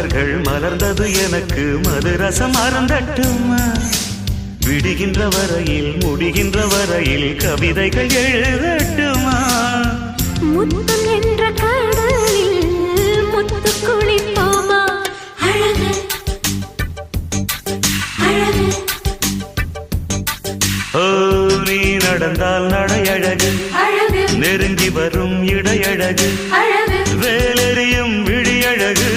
மலர்கள் மலர்ந்தது எனக்கு மதுரசம் அருந்தட்டுமா விடுகின்ற வரையில் முடிகின்ற வரையில் கவிதைகள் எழுதட்டுமா முத்தம் என்ற கடலில் முத்து குளிப்போமா அழகு அழகு ஓ நீ நடந்தால் நடையழகு அழகு நெருங்கி வரும் இடையழகு அழகு வேலெறியும் விழியழகு